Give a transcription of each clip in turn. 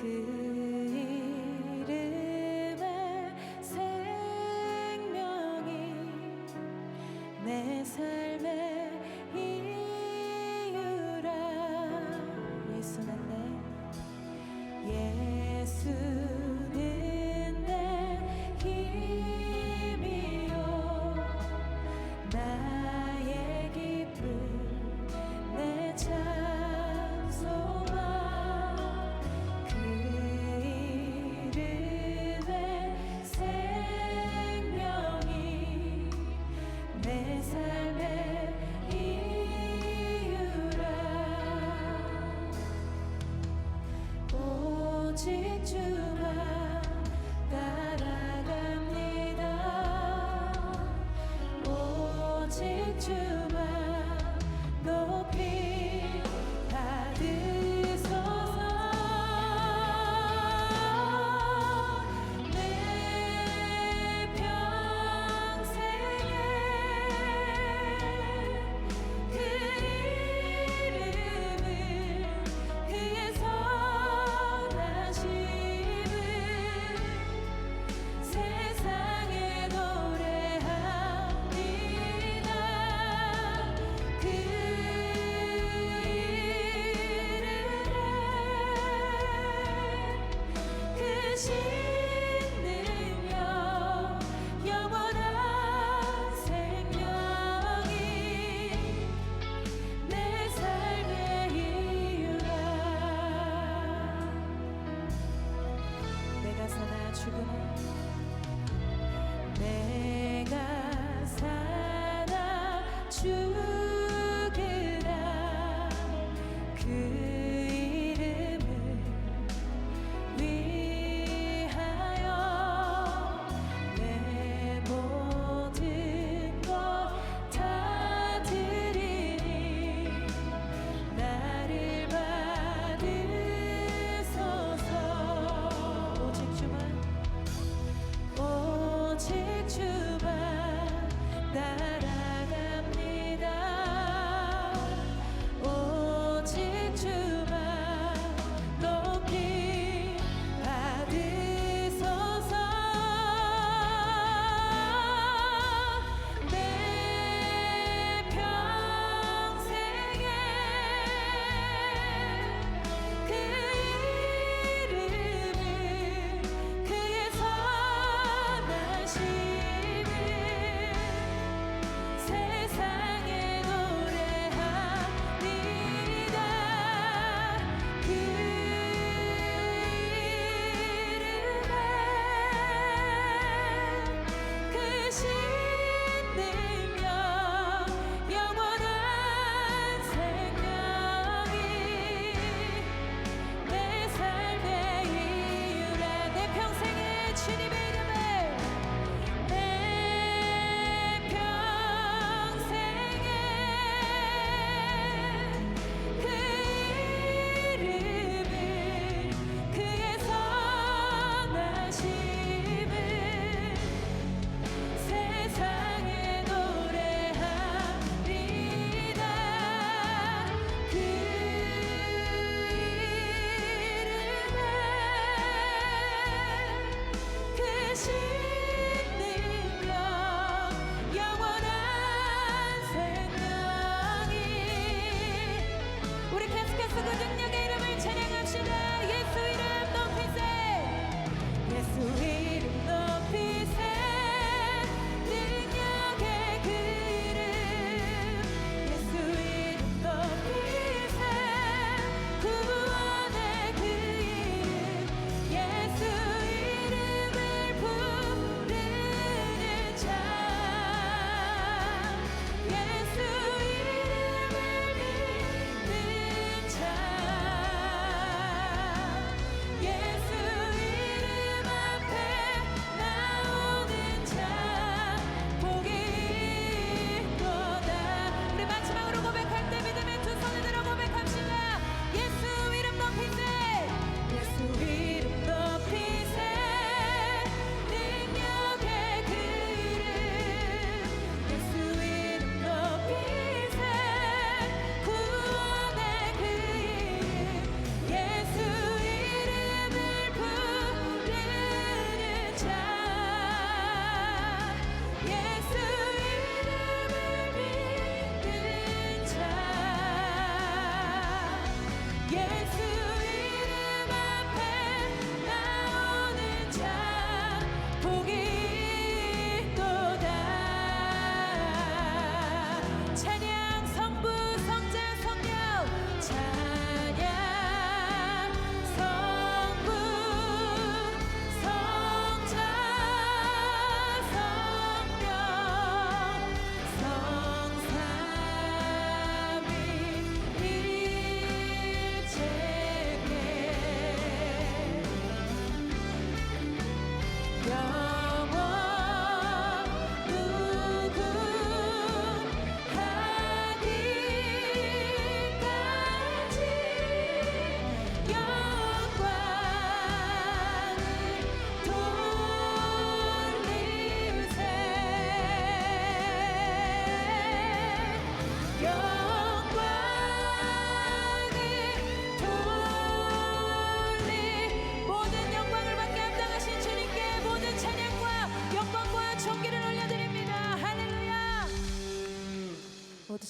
그 이름에 생명이 내 삶의 이유라. 예수는 내 힘이요 나의 기쁨 내 찬송아. 그 이름의 생명이 내 삶의 이유라. 오직 주만 따라갑니다. 오직 주만 높이 받으소서. 내 평생에 그 이름을 그의 선하심을 세상에 노래합니다. 그 이름에 그 신능력 영원한 생명이 내 삶의 이유라. 내가 사나 죽으나 내가 사나 죽으나 그 이름을 위하여 내 모든 것 다 드리니 나를 받으소서. 오직 주만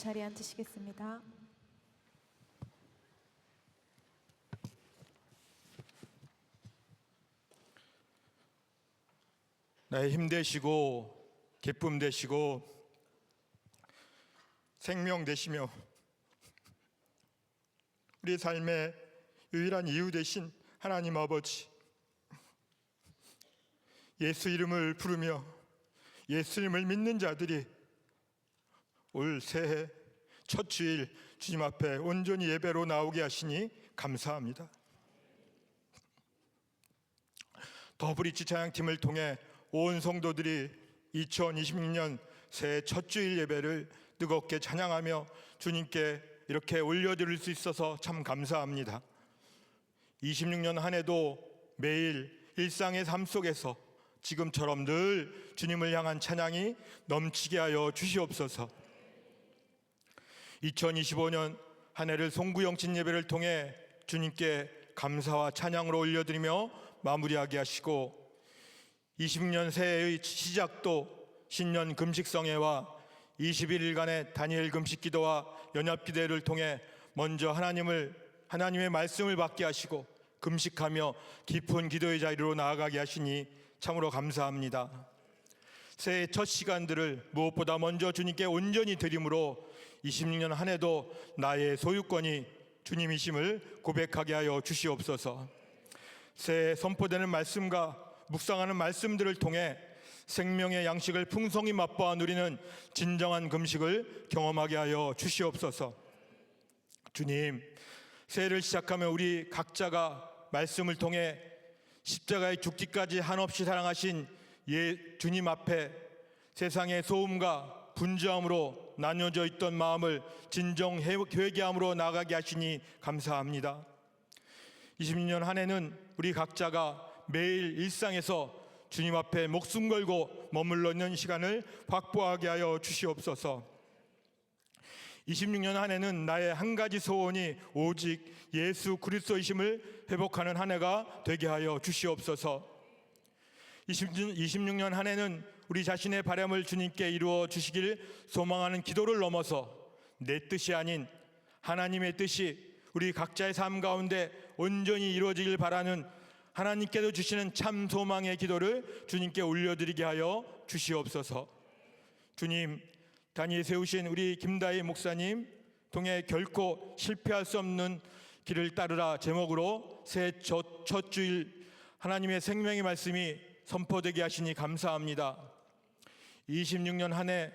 자리에 앉으시겠습니다. 나의 힘 되시고 기쁨 되시고 생명 되시며 우리 삶의 유일한 이유 되신 하나님 아버지, 예수 이름을 부르며 예수 이름을 믿는 자들이 올 새해 첫 주일 주님 앞에 온전히 예배로 나오게 하시니 감사합니다. 더 브릿지 찬양팀을 통해 온 성도들이 2026년 새해 첫 주일 예배를 뜨겁게 찬양하며 주님께 이렇게 올려드릴 수 있어서 참 감사합니다. 26년 한 해도 매일 일상의 삶 속에서 지금처럼 늘 주님을 향한 찬양이 넘치게 하여 주시옵소서. 2025년 한 해를 송구영신 예배를 통해 주님께 감사와 찬양으로 올려드리며 마무리하게 하시고, 26년 새해의 시작도 신년 금식성회와 21일간의 다니엘 금식 기도와 연합 기도를 통해 먼저 하나님의 말씀을 받게 하시고 금식하며 깊은 기도의 자리로 나아가게 하시니 참으로 감사합니다. 새해 첫 시간들을 무엇보다 먼저 주님께 온전히 드림으로 26년 한 해도 나의 소유권이 주님이심을 고백하게 하여 주시옵소서. 새해 선포되는 말씀과 묵상하는 말씀들을 통해 생명의 양식을 풍성히 맛보아 누리는 진정한 금식을 경험하게 하여 주시옵소서. 주님, 새해를 시작하며 우리 각자가 말씀을 통해 십자가의 죽기까지 한없이 사랑하신 주님 앞에 세상의 소음과 분주함으로 나뉘어져 있던 마음을 진정 회개함으로 나아가게 하시니 감사합니다. 26년 한 해는 우리 각자가 매일 일상에서 주님 앞에 목숨 걸고 머물러 있는 시간을 확보하게 하여 주시옵소서. 26년 한 해는 나의 한 가지 소원이 오직 예수 그리스도이심을 회복하는 한 해가 되게 하여 주시옵소서. 26년 한 해는 우리 자신의 바람을 주님께 이루어 주시길 소망하는 기도를 넘어서 내 뜻이 아닌 하나님의 뜻이 우리 각자의 삶 가운데 온전히 이루어지길 바라는 하나님께서 주시는 참 소망의 기도를 주님께 올려드리게 하여 주시옵소서. 주님, 단위에 세우신 우리 김다희 목사님 통해 결코 실패할 수 없는 길을 따르라 제목으로 새해 첫 주일 하나님의 생명의 말씀이 선포되게 하시니 감사합니다. 26년 한 해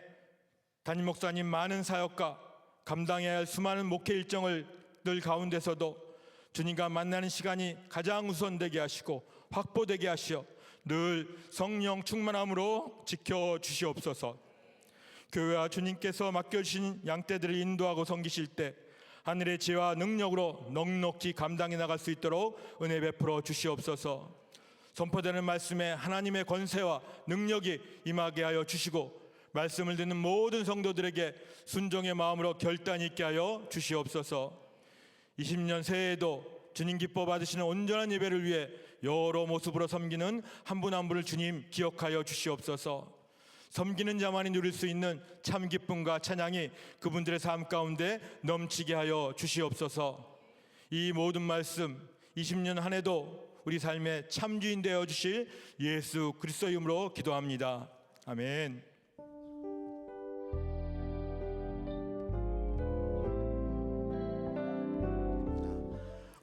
담임 목사님 많은 사역과 감당해야 할 수많은 목회 일정을 늘 가운데서도 주님과 만나는 시간이 가장 우선되게 하시고 확보되게 하시어 늘 성령 충만함으로 지켜주시옵소서. 교회와 주님께서 맡겨주신 양떼들을 인도하고 섬기실 때 하늘의 지혜와 능력으로 넉넉히 감당해 나갈 수 있도록 은혜 베풀어 주시옵소서. 선포되는 말씀에 하나님의 권세와 능력이 임하게 하여 주시고 말씀을 듣는 모든 성도들에게 순종의 마음으로 결단이 있게 하여 주시옵소서. 20년 새해에도 주님 기뻐 받으시는 온전한 예배를 위해 여러 모습으로 섬기는 한 분 한 분을 주님 기억하여 주시옵소서. 섬기는 자만이 누릴 수 있는 참 기쁨과 찬양이 그분들의 삶 가운데 넘치게 하여 주시옵소서. 이 모든 말씀 20년 한 해도 우리 삶의 참주인 되어 주실 예수 그리스도 이름으로 기도합니다. 아멘.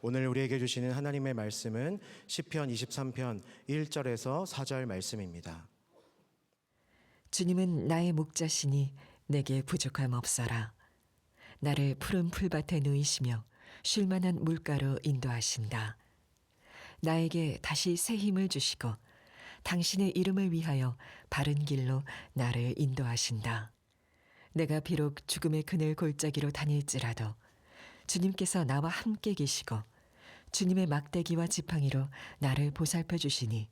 오늘 우리에게 주시는 하나님의 말씀은 시편 23편 1절에서 4절 말씀입니다. 주님은 나의 목자시니 내게 부족함 없어라. 나를 푸른 풀밭에 누이시며 쉴만한 물가로 인도하신다. 나에게 다시 새 힘을 주시고 당신의 이름을 위하여 바른 길로 나를 인도하신다. 내가 비록 죽음의 그늘 골짜기로 다닐지라도 주님께서 나와 함께 계시고 주님의 막대기와 지팡이로 나를 보살펴 주시니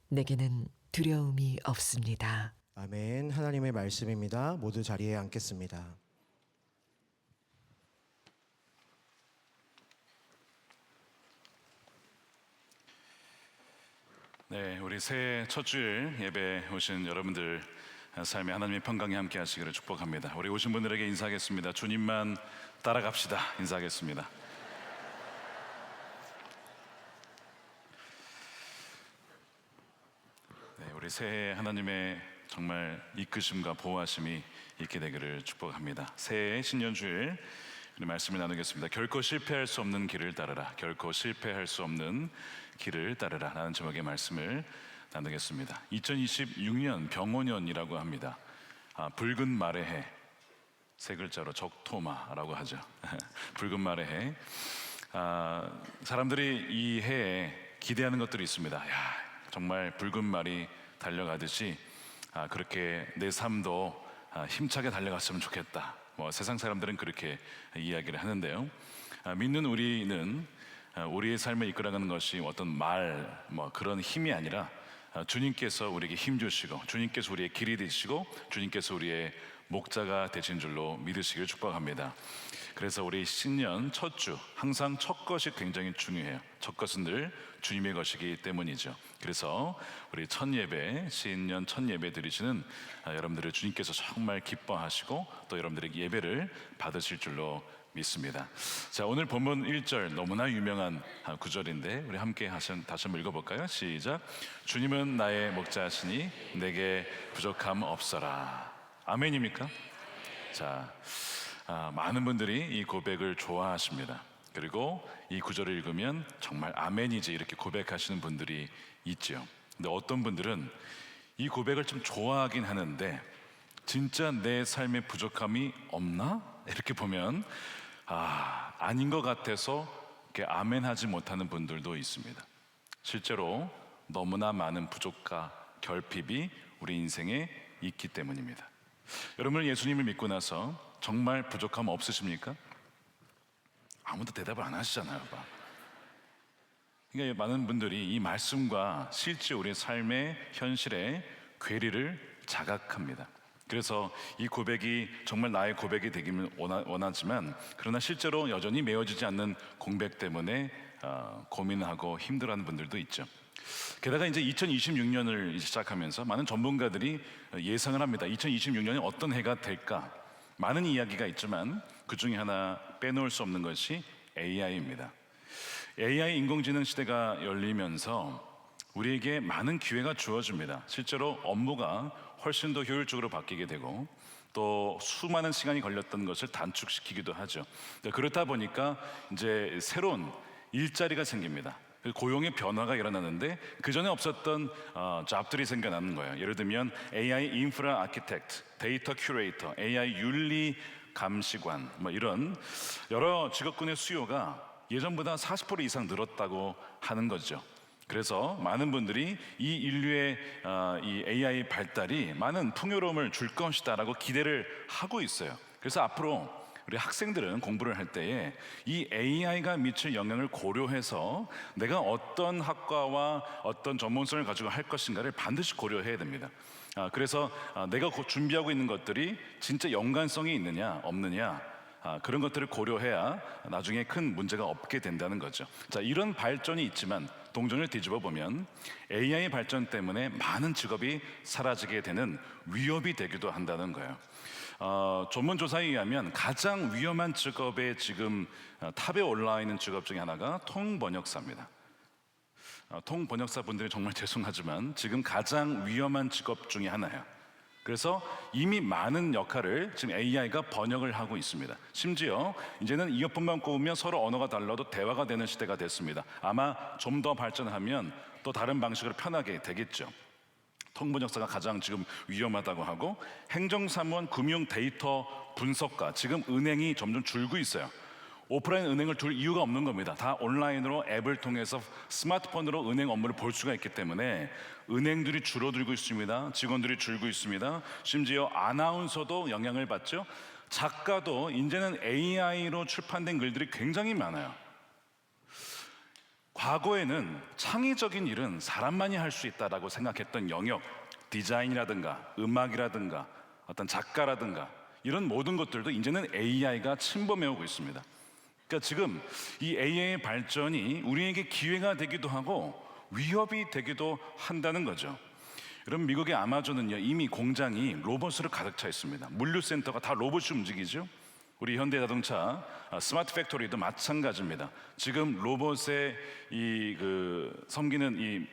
내게는 두려움이 없습니다. 아멘. 하나님의 말씀입니다. 모두 자리에 앉겠습니다. 네, 우리 새해 첫 주일 예배 오신 여러분들 삶의 하나님의 평강이 함께 하시기를 축복합니다. 우리 오신 분들에게 인사하겠습니다. 주님만 따라갑시다. 인사하겠습니다. 네, 우리 새해 하나님의 정말 이끄심과 보호하심이 있게 되기를 축복합니다. 새해 신년주일 우리 말씀을 나누겠습니다. 결코 실패할 수 없는 길을 따르라. 결코 실패할 수 없는 길을 따르라 라는 제목의 말씀을 나누겠습니다. 2026년 병원년이라고 합니다. 붉은 말의 해, 세 글자로 적토마라고 하죠. 붉은 말의 해. 사람들이 이 해에 기대하는 것들이 있습니다. 야, 정말 붉은 말이 달려가듯이 그렇게 내 삶도 힘차게 달려갔으면 좋겠다. 세상 사람들은 그렇게 이야기를 하는데요. 믿는 우리는 우리의 삶을 이끌어가는 것이 어떤 말, 그런 힘이 아니라 주님께서 우리에게 힘 주시고, 주님께서 우리의 길이 되시고, 주님께서 우리의 목자가 되신 줄로 믿으시길 축복합니다. 그래서 우리 신년 첫 주, 항상 첫 것이 굉장히 중요해요. 첫 것은 늘 주님의 것이기 때문이죠. 그래서 우리 첫 예배, 신년 첫 예배 드리시는 여러분들을 주님께서 정말 기뻐하시고 또 여러분들에게 예배를 받으실 줄로 믿습니다. 자, 오늘 본문 1절 너무나 유명한 구절인데 우리 함께 다시 한번 읽어볼까요? 시작. 주님은 나의 목자시니 내게 부족함 없어라. 아멘입니까? 자, 많은 분들이 이 고백을 좋아하십니다. 그리고 이 구절을 읽으면 정말 아멘이지 이렇게 고백하시는 분들이 있죠. 근데 어떤 분들은 이 고백을 좀 좋아하긴 하는데 진짜 내 삶에 부족함이 없나? 이렇게 보면 아닌 것 같아서 이렇게 아멘하지 못하는 분들도 있습니다. 실제로 너무나 많은 부족과 결핍이 우리 인생에 있기 때문입니다. 여러분 예수님을 믿고 나서 정말 부족함 없으십니까? 아무도 대답을 안 하시잖아요. 그러니까 많은 분들이 이 말씀과 실제 우리의 삶의 현실의 괴리를 자각합니다. 그래서 이 고백이 정말 나의 고백이 되기를 원하지만 그러나 실제로 여전히 메워지지 않는 공백 때문에 고민하고 힘들어하는 분들도 있죠. 게다가 이제 2026년을 시작하면서 많은 전문가들이 예상을 합니다. 2026년이 어떤 해가 될까? 많은 이야기가 있지만 그 중에 하나 빼놓을 수 없는 것이 AI입니다. AI 인공지능 시대가 열리면서 우리에게 많은 기회가 주어집니다. 실제로 업무가 훨씬 더 효율적으로 바뀌게 되고 또 수많은 시간이 걸렸던 것을 단축시키기도 하죠. 그렇다 보니까 이제 새로운 일자리가 생깁니다. 고용의 변화가 일어나는데 그 전에 없었던 잡들이 생겨나는 거예요. 예를 들면 AI 인프라 아키텍트, 데이터 큐레이터, AI 윤리 감시관 이런 여러 직업군의 수요가 예전보다 40% 이상 늘었다고 하는 거죠. 그래서 많은 분들이 이 인류의 이 AI 발달이 많은 풍요로움을 줄 것이다라고 기대를 하고 있어요. 그래서 앞으로 우리 학생들은 공부를 할 때에 이 AI가 미칠 영향을 고려해서 내가 어떤 학과와 어떤 전문성을 가지고 할 것인가를 반드시 고려해야 됩니다. 그래서 내가 준비하고 있는 것들이 진짜 연관성이 있느냐 없느냐 그런 것들을 고려해야 나중에 큰 문제가 없게 된다는 거죠. 자, 이런 발전이 있지만 동전을 뒤집어 보면 AI 발전 때문에 많은 직업이 사라지게 되는 위협이 되기도 한다는 거예요. 전문조사에 의하면 가장 위험한 직업에 지금 탑에 올라 있는 직업 중에 하나가 통번역사입니다. 통번역사 분들이 정말 죄송하지만 지금 가장 위험한 직업 중에 하나예요. 그래서 이미 많은 역할을 지금 AI가 번역을 하고 있습니다. 심지어 이제는 이어폰만 꼽으면 서로 언어가 달라도 대화가 되는 시대가 됐습니다. 아마 좀 더 발전하면 또 다른 방식으로 편하게 되겠죠. 통번역사가 가장 지금 위험하다고 하고 행정사무원, 금융 데이터 분석가, 지금 은행이 점점 줄고 있어요. 오프라인 은행을 둘 이유가 없는 겁니다. 다 온라인으로 앱을 통해서 스마트폰으로 은행 업무를 볼 수가 있기 때문에 은행들이 줄어들고 있습니다. 직원들이 줄고 있습니다. 심지어 아나운서도 영향을 받죠. 작가도 이제는 AI로 출판된 글들이 굉장히 많아요. 과거에는 창의적인 일은 사람만이 할 수 있다라고 생각했던 영역, 디자인이라든가 음악이라든가 어떤 작가라든가 이런 모든 것들도 이제는 AI가 침범해오고 있습니다. 그러니까 지금 이 AI의 발전이 우리에게 기회가 되기도 하고 위협이 되기도 한다는 거죠. 여러분 미국의 아마존은요 이미 공장이 로봇으로 가득 차 있습니다. 물류센터가 다 로봇이 움직이죠. 우리 현대자동차 스마트 팩토리도 마찬가지입니다. 지금 로봇의 섬기는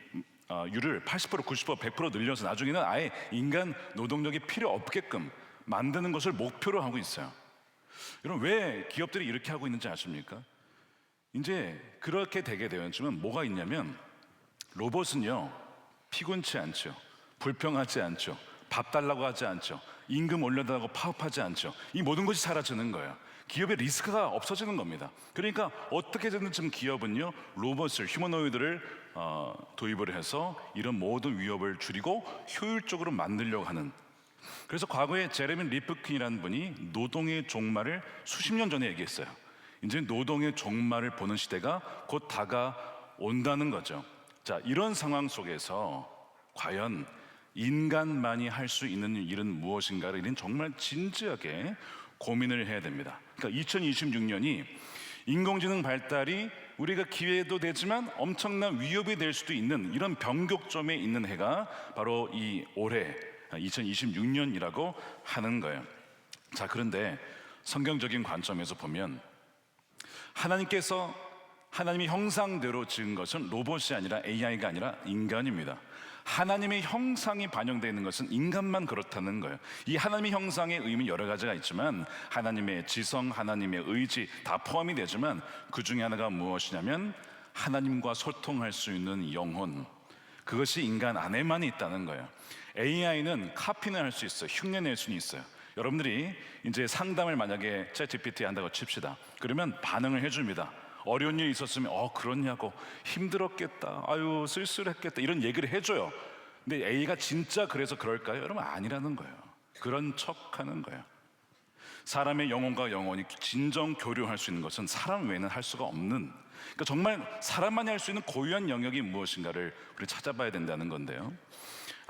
율을 80%, 90%, 100% 늘려서 나중에는 아예 인간 노동력이 필요 없게끔 만드는 것을 목표로 하고 있어요. 여러분 왜 기업들이 이렇게 하고 있는지 아십니까? 이제 그렇게 되게 되면 뭐가 있냐면 로봇은요 피곤치 않죠. 불평하지 않죠. 밥 달라고 하지 않죠. 임금 올려달라고 파업하지 않죠. 이 모든 것이 사라지는 거예요. 기업의 리스크가 없어지는 겁니다. 그러니까 어떻게든 지금 기업은요 로봇을 휴머노이드를 도입을 해서 이런 모든 위협을 줄이고 효율적으로 만들려고 하는. 그래서 과거에 제레미 리프킨이라는 분이 노동의 종말을 수십 년 전에 얘기했어요. 이제 노동의 종말을 보는 시대가 곧 다가온다는 거죠. 자, 이런 상황 속에서 과연 인간만이 할 수 있는 일은 무엇인가를 이는 정말 진지하게 고민을 해야 됩니다. 그러니까 2026년이 인공지능 발달이 우리가 기회도 되지만 엄청난 위협이 될 수도 있는 이런 변곡점에 있는 해가 바로 이 올해 2026년이라고 하는 거예요. 자, 그런데 성경적인 관점에서 보면 하나님께서 하나님의 형상대로 지은 것은 로봇이 아니라 AI가 아니라 인간입니다. 하나님의 형상이 반영되어 있는 것은 인간만 그렇다는 거예요. 이 하나님의 형상의 의미 여러 가지가 있지만 하나님의 지성, 하나님의 의지 다 포함이 되지만 그 중에 하나가 무엇이냐면 하나님과 소통할 수 있는 영혼, 그것이 인간 안에만 있다는 거예요. AI는 카피는 할 수 있어요. 흉내낼 수는 있어요. 여러분들이 이제 상담을 만약에 챗GPT에 한다고 칩시다. 그러면 반응을 해줍니다. 어려운 일이 있었으면 그렇냐고, 힘들었겠다, 아유 쓸쓸했겠다, 이런 얘기를 해줘요. 근데 A가 진짜 그래서 그럴까요? 여러분 아니라는 거예요. 그런 척하는 거예요. 사람의 영혼과 영혼이 진정 교류할 수 있는 것은 사람 외에는 할 수가 없는, 그러니까 정말 사람만이 할 수 있는 고유한 영역이 무엇인가를 우리 찾아봐야 된다는 건데요.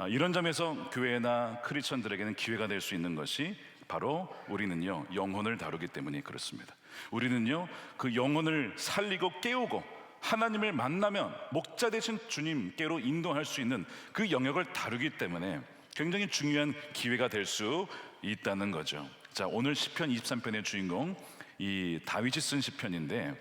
이런 점에서 교회나 크리스천들에게는 기회가 될 수 있는 것이 바로 우리는요 영혼을 다루기 때문에 그렇습니다. 우리는요 그 영혼을 살리고 깨우고 하나님을 만나면 목자 되신 주님께로 인도할 수 있는 그 영역을 다루기 때문에 굉장히 중요한 기회가 될 수 있다는 거죠. 자, 오늘 시편 23편의 주인공 이 다윗이 쓴 시편인데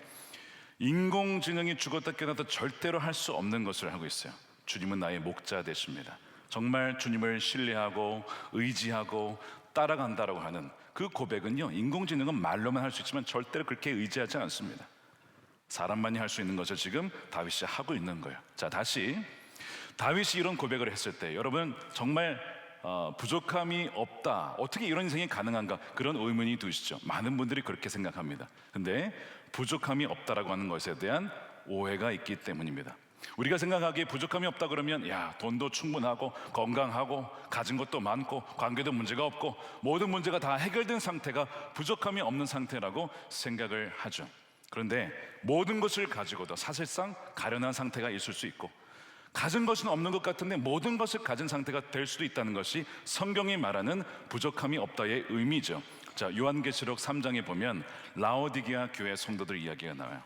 인공지능이 죽었다 깨어났다 절대로 할 수 없는 것을 하고 있어요. 주님은 나의 목자 되십니다. 정말 주님을 신뢰하고 의지하고 따라간다라고 하는 그 고백은요 인공지능은 말로만 할 수 있지만 절대로 그렇게 의지하지 않습니다. 사람만이 할 수 있는 것을 지금 다윗이 하고 있는 거예요. 자, 다시 다윗이 이런 고백을 했을 때 여러분 정말 부족함이 없다, 어떻게 이런 인생이 가능한가, 그런 의문이 드시죠. 많은 분들이 그렇게 생각합니다. 근데 부족함이 없다라고 하는 것에 대한 오해가 있기 때문입니다. 우리가 생각하기에 부족함이 없다 그러면 돈도 충분하고 건강하고 가진 것도 많고 관계도 문제가 없고 모든 문제가 다 해결된 상태가 부족함이 없는 상태라고 생각을 하죠. 그런데 모든 것을 가지고도 사실상 가련한 상태가 있을 수 있고 가진 것은 없는 것 같은데 모든 것을 가진 상태가 될 수도 있다는 것이 성경이 말하는 부족함이 없다의 의미죠. 자, 요한계시록 3장에 보면 라오디게아 교회 성도들 이야기가 나와요.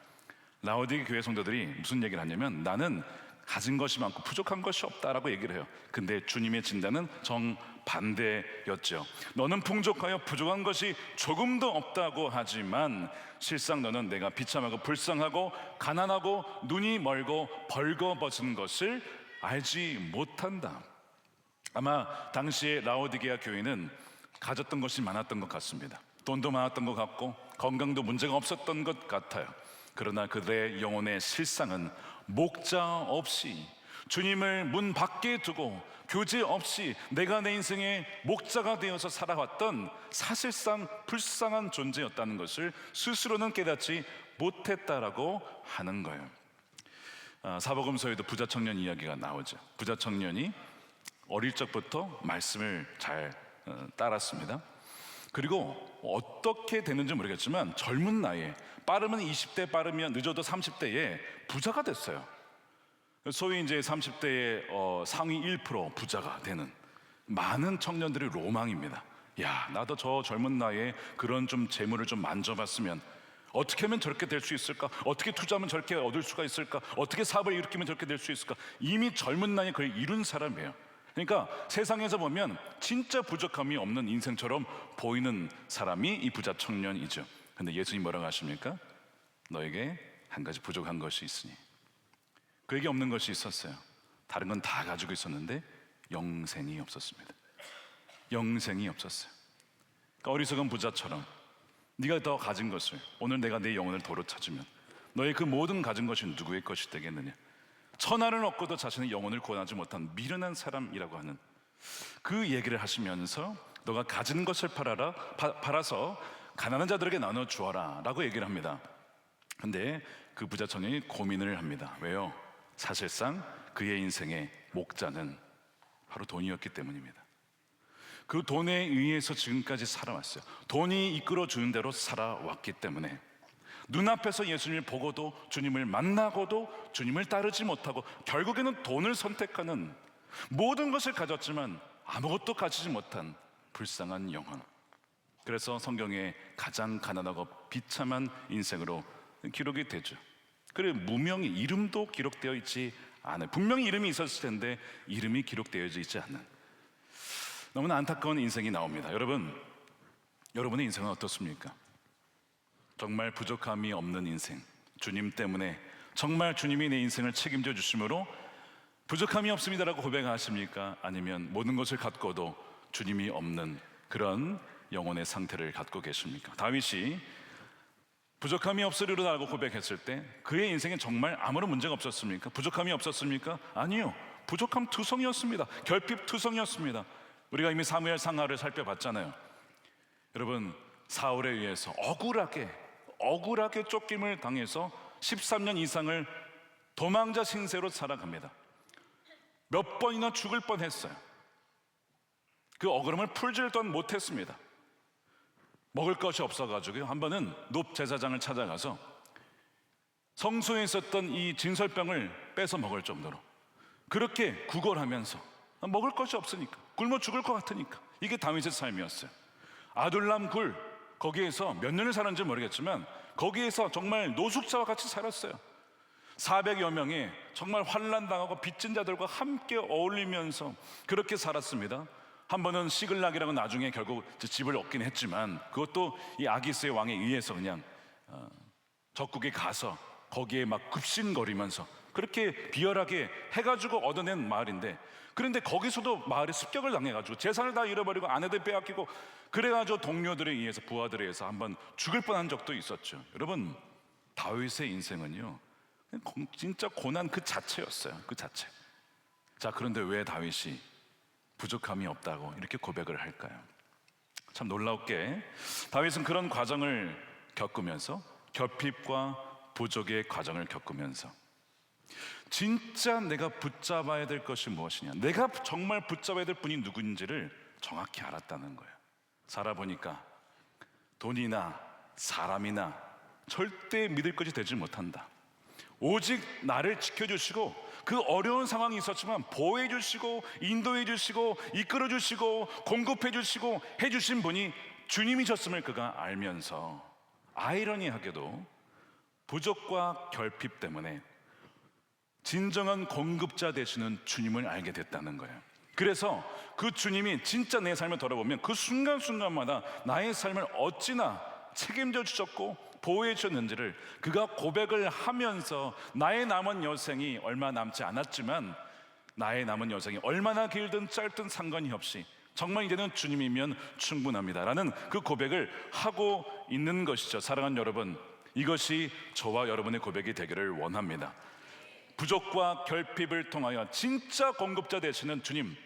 라오디게 교회 성도들이 무슨 얘기를 하냐면 나는 가진 것이 많고 부족한 것이 없다라고 얘기를 해요. 근데 주님의 진단은 정반대였죠. 너는 풍족하여 부족한 것이 조금도 없다고 하지만 실상 너는 내가 비참하고 불쌍하고 가난하고 눈이 멀고 벌거벗은 것을 알지 못한다. 아마 당시에 라오디게아 교회는 가졌던 것이 많았던 것 같습니다. 돈도 많았던 것 같고 건강도 문제가 없었던 것 같아요. 그러나 그들의 영혼의 실상은 목자 없이 주님을 문 밖에 두고 교제 없이 내가 내 인생의 목자가 되어서 살아왔던 사실상 불쌍한 존재였다는 것을 스스로는 깨닫지 못했다라고 하는 거예요. 사복음서에도 부자 청년 이야기가 나오죠. 부자 청년이 어릴 적부터 말씀을 잘 따랐습니다. 그리고 어떻게 되는지 모르겠지만 젊은 나이에, 빠르면 20대, 빠르면 늦어도 30대에 부자가 됐어요. 소위 이제 30대의 상위 1% 부자가 되는 많은 청년들의 로망입니다. 나도 저 젊은 나이에 그런 좀 재물을 좀 만져봤으면, 어떻게 하면 저렇게 될 수 있을까? 어떻게 투자하면 저렇게 얻을 수가 있을까? 어떻게 사업을 일으키면 저렇게 될 수 있을까? 이미 젊은 나이에 그걸 이룬 사람이에요. 그러니까 세상에서 보면 진짜 부족함이 없는 인생처럼 보이는 사람이 이 부자 청년이죠. 근데 예수님 뭐라고 하십니까? 너에게 한 가지 부족한 것이 있으니. 그에게 없는 것이 있었어요. 다른 건 다 가지고 있었는데 영생이 없었습니다. 영생이 없었어요. 그러니까 어리석은 부자처럼 네가 더 가진 것을, 오늘 내가 내 영혼을 도로 찾으면 너의 그 모든 가진 것이 누구의 것이 되겠느냐. 천하를 얻고도 자신의 영혼을 구원하지 못한 미련한 사람이라고 하는 그 얘기를 하시면서 너가 가진 것을 팔아서 가난한 자들에게 나눠 주어라 라고 얘기를 합니다. 근데 그 부자 청년이 고민을 합니다. 왜요? 사실상 그의 인생의 목자는 바로 돈이었기 때문입니다. 그 돈에 의해서 지금까지 살아왔어요. 돈이 이끌어주는 대로 살아왔기 때문에 눈앞에서 예수님을 보고도, 주님을 만나고도 주님을 따르지 못하고 결국에는 돈을 선택하는, 모든 것을 가졌지만 아무것도 가지지 못한 불쌍한 영혼. 그래서 성경에 가장 가난하고 비참한 인생으로 기록이 되죠. 그래, 무명히 이름도 기록되어 있지 않아요. 분명히 이름이 있었을 텐데 이름이 기록되어 있지 않는 너무나 안타까운 인생이 나옵니다. 여러분의 인생은 어떻습니까? 정말 부족함이 없는 인생, 주님 때문에 정말 주님이 내 인생을 책임져 주심으로 부족함이 없습니다라고 고백하십니까? 아니면 모든 것을 갖고도 주님이 없는 그런 영혼의 상태를 갖고 계십니까? 다윗이 부족함이 없으리로라고 고백했을 때 그의 인생에 정말 아무런 문제가 없었습니까? 부족함이 없었습니까? 아니요, 부족함 투성이었습니다. 결핍 투성이었습니다. 우리가 이미 사무엘 상하를 살펴봤잖아요. 여러분, 사울에 의해서 억울하게 쫓김을 당해서 13년 이상을 도망자 신세로 살아갑니다. 몇 번이나 죽을 뻔했어요. 그 억울함을 풀지를 또한 못했습니다. 먹을 것이 없어가지고 한 번은 높 제사장을 찾아가서 성소에 있었던 이 진설병을 뺏어 먹을 정도로 그렇게 구걸하면서 먹을 것이 없으니까, 굶어 죽을 것 같으니까. 이게 다윗의 삶이었어요. 아둘람 굴, 거기에서 몇 년을 살았는지 모르겠지만 거기에서 정말 노숙자와 같이 살았어요. 400여 명의 정말 환난당하고 빚진 자들과 함께 어울리면서 그렇게 살았습니다. 한 번은 시글락이라고 나중에 결국 집을 얻긴 했지만 그것도 이 아기스의 왕에 의해서 그냥 적국에 가서 거기에 막 급신거리면서 그렇게 비열하게 해가지고 얻어낸 마을인데, 그런데 거기서도 마을에 습격을 당해가지고 재산을 다 잃어버리고 아내들 빼앗기고 그래가지고 동료들에 의해서, 부하들에 의해서 한번 죽을 뻔한 적도 있었죠. 여러분, 다윗의 인생은요 진짜 고난 그 자체였어요. 그 자체. 자, 그런데 왜 다윗이 부족함이 없다고 이렇게 고백을 할까요? 참 놀랍게 다윗은 그런 과정을 겪으면서, 결핍과 부족의 과정을 겪으면서 진짜 내가 붙잡아야 될 것이 무엇이냐, 내가 정말 붙잡아야 될 분이 누구인지를 정확히 알았다는 거예요. 살아보니까 돈이나 사람이나 절대 믿을 것이 되지 못한다. 오직 나를 지켜주시고 그 어려운 상황이 있었지만 보호해 주시고 인도해 주시고 이끌어 주시고 공급해 주시고 해주신 분이 주님이셨음을 그가 알면서 아이러니하게도 부족과 결핍 때문에 진정한 공급자 되시는 주님을 알게 됐다는 거예요. 그래서 그 주님이 진짜 내 삶을 돌아보면 그 순간순간마다 나의 삶을 어찌나 책임져 주셨고 보호해 주셨는지를 그가 고백을 하면서 나의 남은 여생이 얼마 남지 않았지만 나의 남은 여생이 얼마나 길든 짧든 상관이 없이 정말 이제는 주님이면 충분합니다라는 그 고백을 하고 있는 것이죠. 사랑하는 여러분, 이것이 저와 여러분의 고백이 되기를 원합니다. 부족과 결핍을 통하여 진짜 공급자 되시는 주님,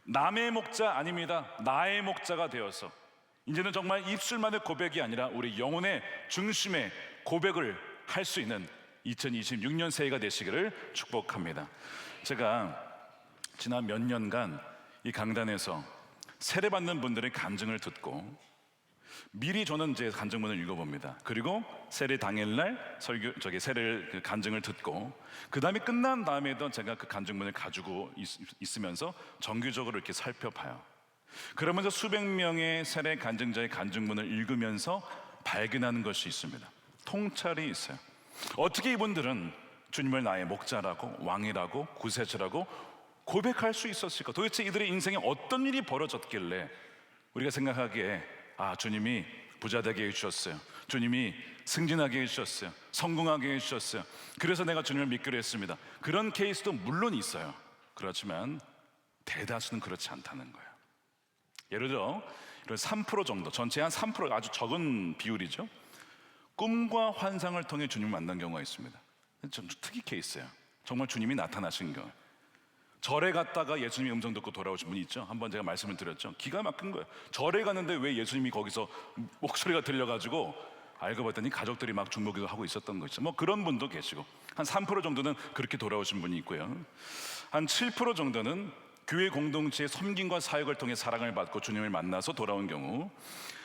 남의 목자 아닙니다. 나의 목자가 되어서 이제는 정말 입술만의 고백이 아니라 우리 영혼의 중심에 고백을 할 수 있는 2026년 새해가 되시기를 축복합니다. 제가 지난 몇 년간 이 강단에서 세례받는 분들의 간증을 듣고 미리 저는 제 간증문을 읽어봅니다. 그리고 세례 당일날 세례 그 간증을 듣고 그 다음에 끝난 다음에도 제가 그 간증문을 가지고 있으면서 정규적으로 이렇게 살펴봐요. 그러면서 수백 명의 세례 간증자의 간증문을 읽으면서 발견하는 것이 있습니다. 통찰이 있어요. 어떻게 이분들은 주님을 나의 목자라고 왕이라고 구세주라고 고백할 수 있었을까? 도대체 이들의 인생에 어떤 일이 벌어졌길래 우리가 생각하기에 주님이 부자 되게 해주셨어요. 주님이 승진하게 해주셨어요. 성공하게 해주셨어요. 그래서 내가 주님을 믿기로 했습니다. 그런 케이스도 물론 있어요. 그렇지만 대다수는 그렇지 않다는 거예요. 예를 들어 3% 정도, 전체의 한 3%, 아주 적은 비율이죠. 꿈과 환상을 통해 주님을 만난 경우가 있습니다. 좀 특이 케이스예요. 정말 주님이 나타나신 경우. 절에 갔다가 예수님의 음성 듣고 돌아오신 분이 있죠. 한번 제가 말씀을 드렸죠. 기가 막힌 거예요. 절에 갔는데 왜 예수님이 거기서 목소리가 들려가지고 알고 봤더니 가족들이 막 중보기도 하고 있었던 거죠. 뭐 그런 분도 계시고, 한 3% 정도는 그렇게 돌아오신 분이 있고요. 한 7% 정도는 교회 공동체의 섬김과 사역을 통해 사랑을 받고 주님을 만나서 돌아온 경우,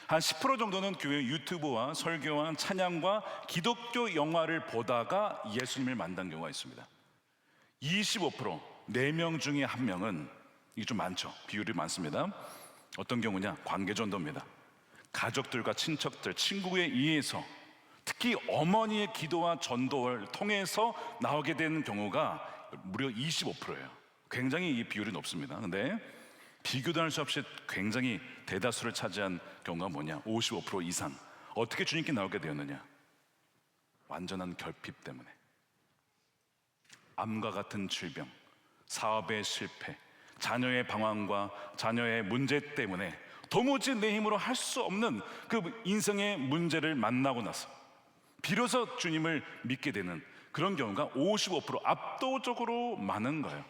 한 10% 정도는 교회 유튜브와 설교와 찬양과 기독교 영화를 보다가 예수님을 만난 경우가 있습니다. 25%, 4명 중에 1명은, 이게 좀 많죠. 비율이 많습니다. 어떤 경우냐? 관계전도입니다. 가족들과 친척들, 친구에 의해서, 특히 어머니의 기도와 전도를 통해서 나오게 되는 경우가 무려 25%예요. 굉장히 이 비율이 높습니다. 근데 비교도 할 수 없이 굉장히 대다수를 차지한 경우가 뭐냐? 55% 이상. 어떻게 주님께 나오게 되었느냐? 완전한 결핍 때문에. 암과 같은 질병, 사업의 실패, 자녀의 방황과 자녀의 문제 때문에 도무지 내 힘으로 할 수 없는 그 인생의 문제를 만나고 나서 비로소 주님을 믿게 되는 그런 경우가 55%, 압도적으로 많은 거예요.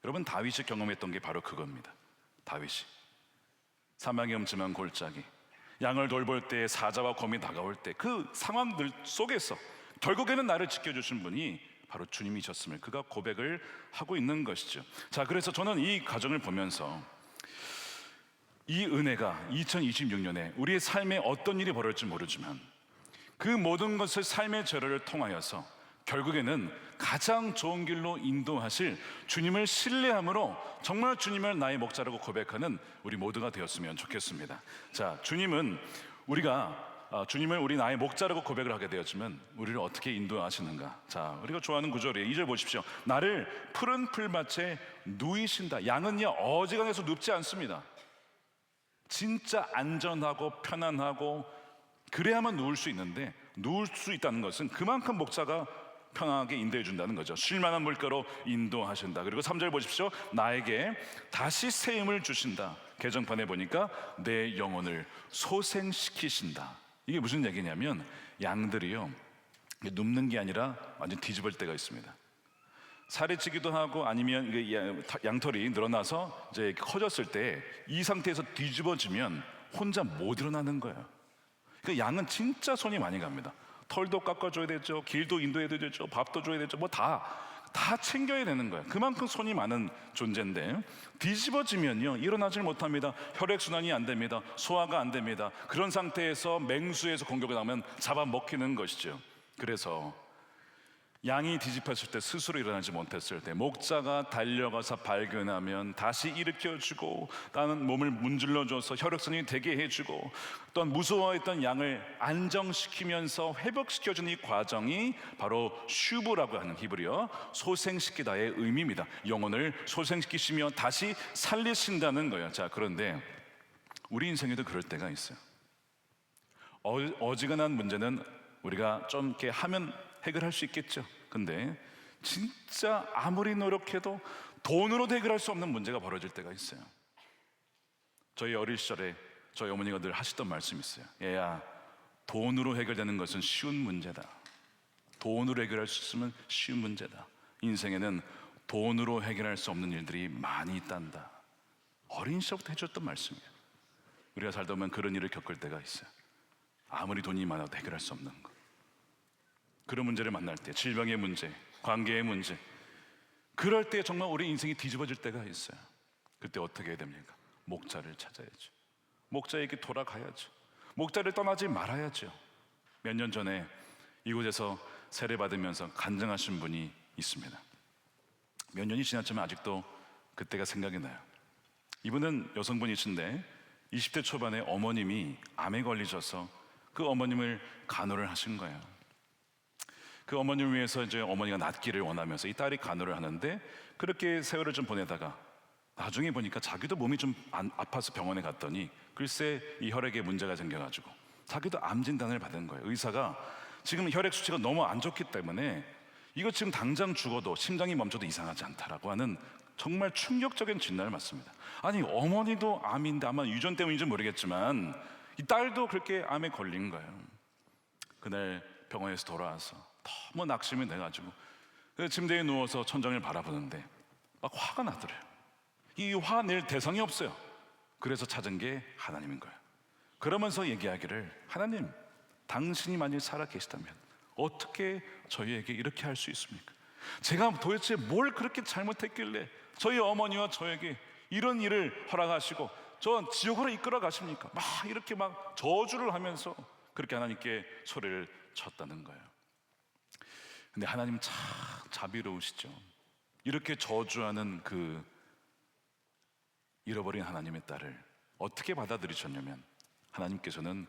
여러분, 다윗이 경험했던 게 바로 그겁니다. 다윗이 사막의 음침한 골짜기, 양을 돌볼 때 사자와 곰이 다가올 때 그 상황들 속에서 결국에는 나를 지켜주신 분이 바로 주님이셨음을 그가 고백을 하고 있는 것이죠. 자, 그래서 저는 이 과정을 보면서 이 은혜가 2026년에 우리의 삶에 어떤 일이 벌어질지 모르지만 그 모든 것을 삶의 재료를 통하여서 결국에는 가장 좋은 길로 인도하실 주님을 신뢰함으로 정말 주님을 나의 목자라고 고백하는 우리 모두가 되었으면 좋겠습니다. 자, 주님은 주님을 우리 나의 목자라고 고백을 하게 되었지만 우리를 어떻게 인도하시는가? 자, 우리가 좋아하는 구절이에요. 2절 보십시오. 나를 푸른 풀밭에 누이신다. 양은요 어지간해서 눕지 않습니다. 진짜 안전하고 편안하고 그래야만 누울 수 있는데, 누울 수 있다는 것은 그만큼 목자가 편하게 인도해 준다는 거죠. 쉴만한 물가로 인도하신다. 그리고 3절 보십시오. 나에게 다시 새 힘을 주신다. 개정판에 보니까 내 영혼을 소생시키신다. 이게 무슨 얘기냐면 양들이요 눕는 게 아니라 완전 뒤집을 때가 있습니다. 살이 찌기도 하고 아니면 양털이 늘어나서 이제 커졌을 때 이 상태에서 뒤집어지면 혼자 못 일어나는 거예요. 그러니까 양은 진짜 손이 많이 갑니다. 털도 깎아줘야 되죠, 길도 인도해야 되죠, 밥도 줘야 되죠, 뭐 다 챙겨야 되는 거예요. 그만큼 손이 많은 존재인데 뒤집어지면요 일어나질 못합니다. 혈액순환이 안 됩니다. 소화가 안 됩니다. 그런 상태에서 맹수에서 공격을 하면 잡아먹히는 것이죠. 그래서 양이 뒤집혔을 때 스스로 일어나지 못했을 때 목자가 달려가서 발견하면 다시 일으켜주고, 나는 몸을 문질러줘서 혈액순환이 되게 해주고, 또한 무서워했던 양을 안정시키면서 회복시켜주는 이 과정이 바로 슈브라고 하는 히브리어 소생시키다의 의미입니다. 영혼을 소생시키시며 다시 살리신다는 거예요. 자, 그런데 우리 인생에도 그럴 때가 있어요. 어지간한 문제는 우리가 좀 이렇게 하면 해결할 수 있겠죠. 근데 진짜 아무리 노력해도 돈으로 해결할 수 없는 문제가 벌어질 때가 있어요. 저희 어릴 시절에 저희 어머니가 늘 하시던 말씀이 있어요. 얘야, 돈으로 해결되는 것은 쉬운 문제다. 돈으로 해결할 수 있으면 쉬운 문제다. 인생에는 돈으로 해결할 수 없는 일들이 많이 있단다. 어린 시절부터 해줬던 말씀이에요. 우리가 살다 보면 그런 일을 겪을 때가 있어요. 아무리 돈이 많아도 해결할 수 없는 것. 그런 문제를 만날 때, 질병의 문제, 관계의 문제, 그럴 때 정말 우리 인생이 뒤집어질 때가 있어요. 그때 어떻게 해야 됩니까? 목자를 찾아야죠. 목자에게 돌아가야죠. 목자를 떠나지 말아야죠. 몇 년 전에 이곳에서 세례받으면서 간증하신 분이 있습니다. 몇 년이 지났지만 아직도 그때가 생각이 나요. 이분은 여성분이신데 20대 초반에 어머님이 암에 걸리셔서 그 어머님을 간호를 하신 거예요. 그 어머니를 위해서 이제 어머니가 낫기를 원하면서 이 딸이 간호를 하는데 그렇게 세월을 좀 보내다가 나중에 보니까 자기도 몸이 좀 아파서 병원에 갔더니 글쎄 이 혈액에 문제가 생겨가지고 자기도 암 진단을 받은 거예요. 의사가 지금 혈액 수치가 너무 안 좋기 때문에 이거 지금 당장 죽어도 심장이 멈춰도 이상하지 않다라고 하는 정말 충격적인 진단을 받습니다. 아니 어머니도 암인데 아마 유전 때문인지 모르겠지만 이 딸도 그렇게 암에 걸린 거예요. 그날 병원에서 돌아와서 너무 낙심이 돼가지고 그 침대에 누워서 천장을 바라보는데 막 화가 나더래요. 이 화 낼 대상이 없어요. 그래서 찾은 게 하나님인 거예요. 그러면서 얘기하기를 하나님 당신이 만일 살아 계시다면 어떻게 저희에게 이렇게 할 수 있습니까? 제가 도대체 뭘 그렇게 잘못했길래 저희 어머니와 저에게 이런 일을 허락하시고 저 지옥으로 이끌어 가십니까? 막 이렇게 막 저주를 하면서 그렇게 하나님께 소리를 쳤다는 거예요. 근데 하나님 참 자비로우시죠. 이렇게 저주하는 그 잃어버린 하나님의 딸을 어떻게 받아들이셨냐면 하나님께서는